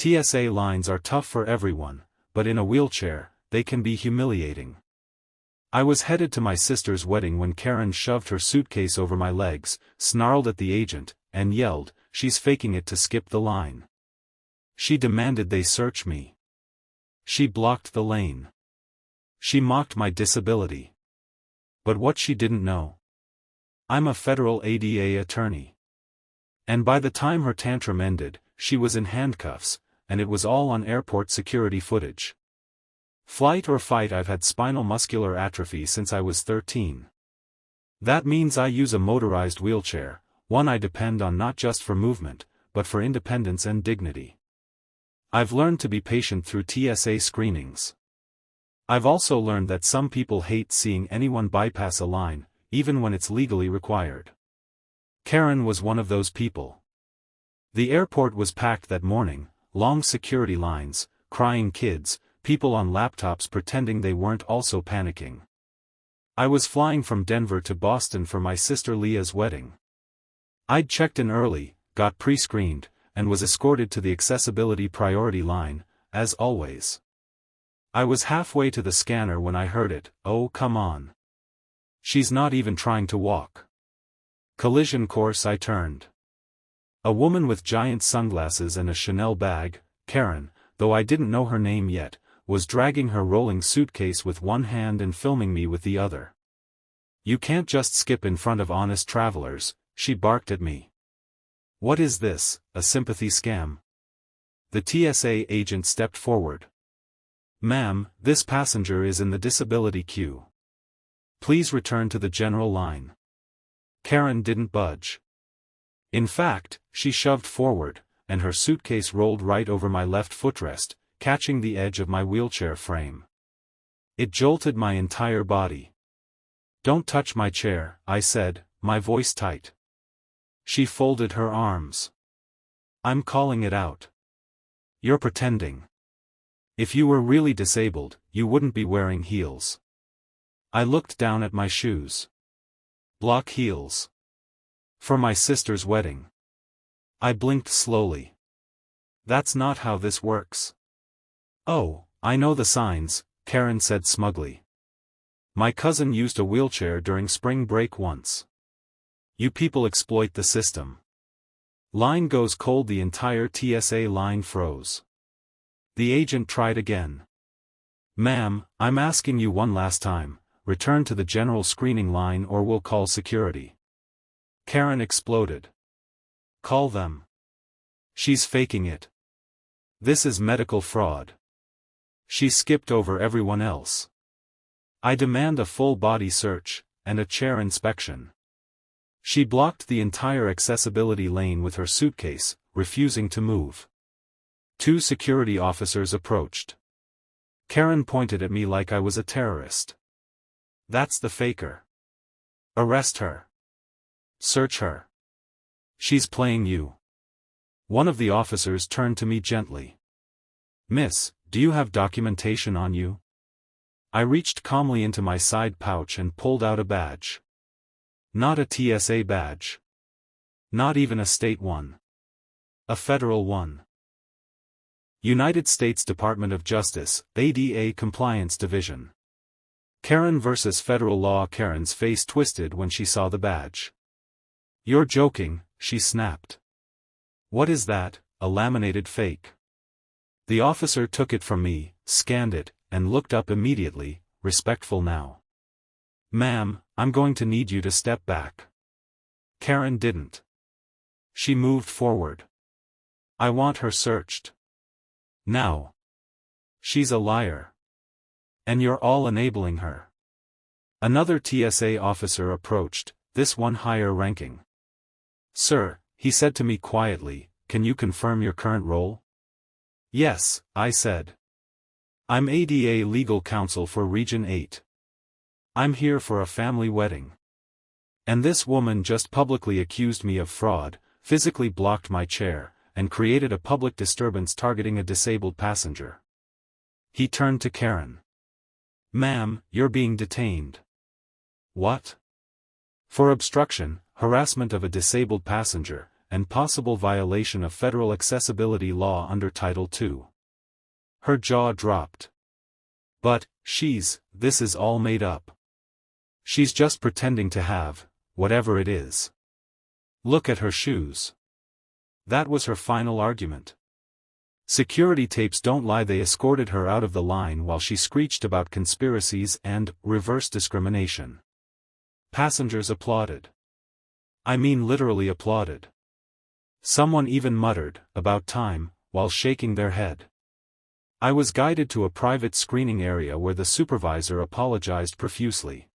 TSA lines are tough for everyone, but in a wheelchair, they can be humiliating. I was headed to my sister's wedding when Karen shoved her suitcase over my legs, snarled at the agent, and yelled, "She's faking it to skip the line." She demanded they search me. She blocked the lane. She mocked my disability. But what she didn't know: I'm a federal ADA attorney. And by the time her tantrum ended, she was in handcuffs, and it was all on airport security footage. Flight or fight. I've had spinal muscular atrophy since I was 13. That means I use a motorized wheelchair, one I depend on not just for movement, but for independence and dignity. I've learned to be patient through TSA screenings. I've also learned that some people hate seeing anyone bypass a line, even when it's legally required. Karen was one of those people. The airport was packed that morning, long security lines, crying kids, people on laptops pretending they weren't also panicking. I was flying from Denver to Boston for my sister Leah's wedding. I'd checked in early, got pre-screened, and was escorted to the accessibility priority line, as always. I was halfway to the scanner when I heard it, "Oh, come on. She's not even trying to walk." Collision course. I turned. A woman with giant sunglasses and a Chanel bag, Karen, though I didn't know her name yet, was dragging her rolling suitcase with one hand and filming me with the other. "You can't just skip in front of honest travelers," she barked at me. "What is this, a sympathy scam?" The TSA agent stepped forward. "Ma'am, this passenger is in the disability queue. Please return to the general line." Karen didn't budge. In fact, she shoved forward, and her suitcase rolled right over my left footrest, catching the edge of my wheelchair frame. It jolted my entire body. "Don't touch my chair," I said, my voice tight. She folded her arms. "I'm calling it out. You're pretending. If you were really disabled, you wouldn't be wearing heels." I looked down at my shoes. Block heels. For my sister's wedding. I blinked slowly. "That's not how this works." "Oh, I know the signs," Karen said smugly. "My cousin used a wheelchair during spring break once. You people exploit the system." Line goes cold. The entire TSA line froze. The agent tried again. "Ma'am, I'm asking you one last time, return to the general screening line or we'll call security." Karen exploded. "Call them. She's faking it. This is medical fraud. She skipped over everyone else. I demand a full body search, and a chair inspection." She blocked the entire accessibility lane with her suitcase, refusing to move. 2 security officers approached. Karen pointed at me like I was a terrorist. "That's the faker. Arrest her. Search her. She's playing you." One of the officers turned to me gently. "Miss, do you have documentation on you?" I reached calmly into my side pouch and pulled out a badge. Not a TSA badge. Not even a state one. A federal one. United States Department of Justice, ADA Compliance Division. Karen versus federal law. Karen's face twisted when she saw the badge. "You're joking," she snapped. "What is that, a laminated fake?" The officer took it from me, scanned it, and looked up immediately, respectful now. "Ma'am, I'm going to need you to step back." Karen didn't. She moved forward. "I want her searched. Now." "She's a liar. And you're all enabling her." Another TSA officer approached, this one higher ranking. "Sir," he said to me quietly, "can you confirm your current role?" "Yes," I said. "I'm ADA legal counsel for Region 8. I'm here for a family wedding. And this woman just publicly accused me of fraud, physically blocked my chair, and created a public disturbance targeting a disabled passenger." He turned to Karen. "Ma'am, you're being detained." "What?" "For obstruction, harassment of a disabled passenger, and possible violation of federal accessibility law under Title II. Her jaw dropped. But, this is all made up. She's just pretending to have, whatever it is. Look at her shoes. That was her final argument. Security tapes don't lie. They escorted her out of the line while she screeched about conspiracies and reverse discrimination. Passengers applauded. I mean literally applauded. Someone even muttered, "About time," while shaking their head. I was guided to a private screening area where the supervisor apologized profusely.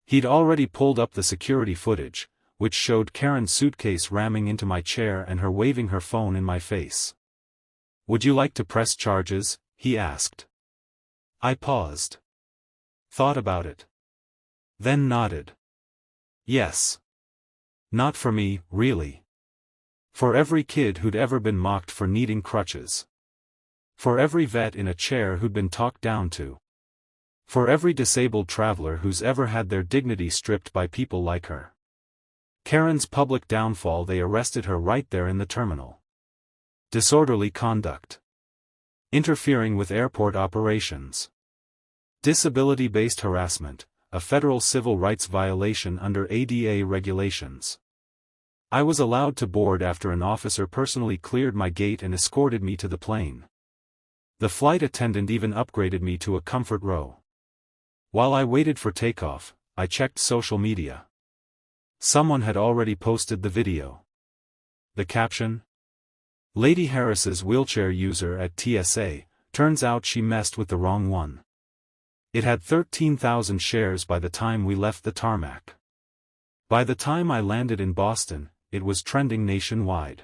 He'd already pulled up the security footage, which showed Karen's suitcase ramming into my chair and her waving her phone in my face. "Would you like to press charges?" he asked. I paused. Thought about it. Then nodded. Yes. Not for me, really. For every kid who'd ever been mocked for needing crutches. For every vet in a chair who'd been talked down to. For every disabled traveler who's ever had their dignity stripped by people like her. Karen's public downfall. They arrested her right there in the terminal. Disorderly conduct. Interfering with airport operations. Disability-based harassment, a federal civil rights violation under ADA regulations. I was allowed to board after an officer personally cleared my gate and escorted me to the plane. The flight attendant even upgraded me to a comfort row. While I waited for takeoff, I checked social media. Someone had already posted the video. The caption? Lady Harris's wheelchair user at TSA, turns out she messed with the wrong one. It had 13,000 shares by the time we left the tarmac. By the time I landed in Boston, it was trending nationwide.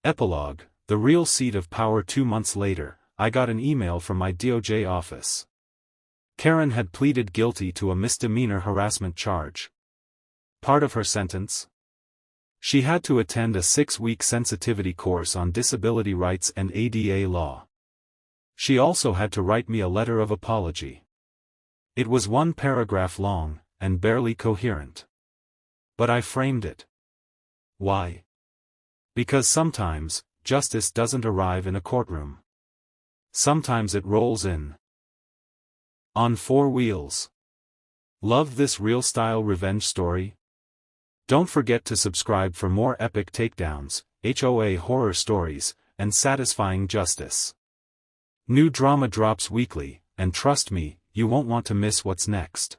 Epilogue, the real seat of power. 2 months later, I got an email from my DOJ office. Karen had pleaded guilty to a misdemeanor harassment charge. Part of her sentence? She had to attend a 6-week sensitivity course on disability rights and ADA law. She also had to write me a letter of apology. It was 1 paragraph long, and barely coherent. But I framed it. Why? Because sometimes, justice doesn't arrive in a courtroom. Sometimes it rolls in. On 4 wheels. Love this real-style revenge story? Don't forget to subscribe for more epic takedowns, HOA horror stories, and satisfying justice. New drama drops weekly, and trust me, you won't want to miss what's next.